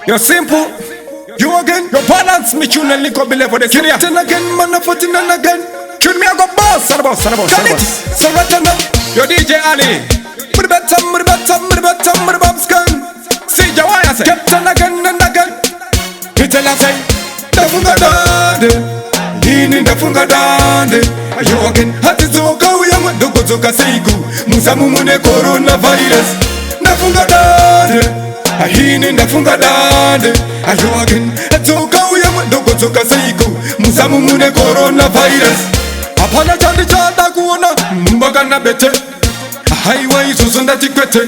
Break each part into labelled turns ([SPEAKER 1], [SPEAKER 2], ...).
[SPEAKER 1] You're simple. You again, your balance me tune and link up below for the senior. Then again, man, I'm 14 and again. Tune me, I go boss, son of boss, son of boss. So right now, your DJ Ali. See, Jawaya say, Captain again and again. You tell us, say, Dafunga Dande. Dini Dafunga Dande. You again, Hatizoka, we are Dokozoka Seiku. Musamumune coronavirus. Dafunga Dande. Ahini ndafunga dande ajoagin atoka uyama dokotoka saiku musamumune coronavirus apana chandi chada kuona mbaga na bete highway susunda tikwete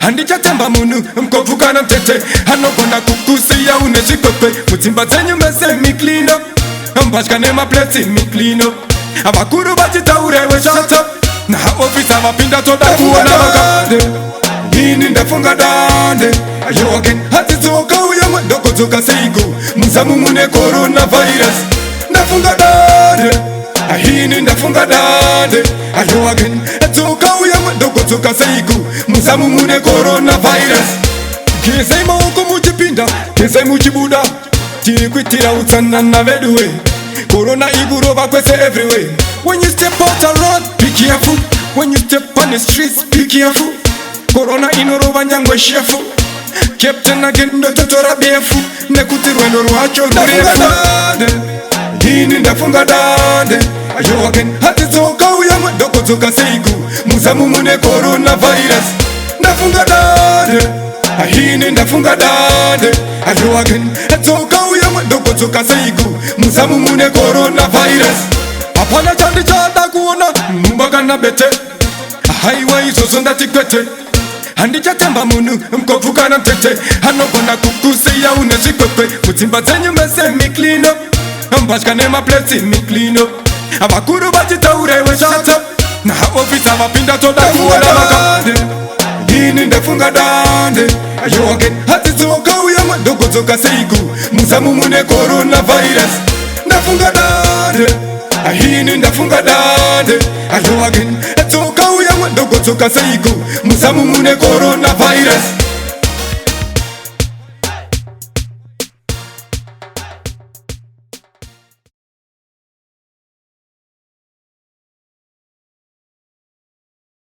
[SPEAKER 1] handi chatemba munu mkovuka na mtete hanokona kukusi ya uneshikwepe mutimba zenyu mese mi clean up mbashkane mapleti mi clean up abakuru bachitaurewe shut up na ofisa mapinda toda kuona magade Dini ndafunga dande ajoagin hatizoka uyama dokotoka saiku musamumune coronavirus ndafunga dande ahini ndafunga dande ajoagin hatizoka uyama dokotoka saiku musamumune coronavirus Kisei mauko muchipinda kisei muchibuda Chikwitira utsana na veduwe Corona igurova kwese everywhere When you step out a road, be careful When you step on the streets, be careful Corona inorova nyangwe shefu Captain again ndo totora befu Nekutirwe ndo ruacho durefu Dini ndafunga dande Ayo again hatizoka uyama dokozoka seiku Musamumune coronavirus Ndafunga dande Ahini ndafunga dande Ayo again hatizoka uyama dokozoka seiku Musamumune coronavirus Apana chandi chada kuona mbaga na bete Highway susunda tikwete Handi chatemba munu mkovuka na mtete Hanokona kukusi ya uneshikwepe Mutimba zenyu mese mi clean up Mbashkane mapleti mi clean up Abakuru bachitaurewe shut up na ofisa mapinda toda kuona magade Dini ndafunga dande ajoagin hatizoka uyama dokozoka seiku musamumune coronavirus Ndafunga dande ahini ndafunga dande ajoagin hatizoka uyama dokozoka seiku musamumune coronavirus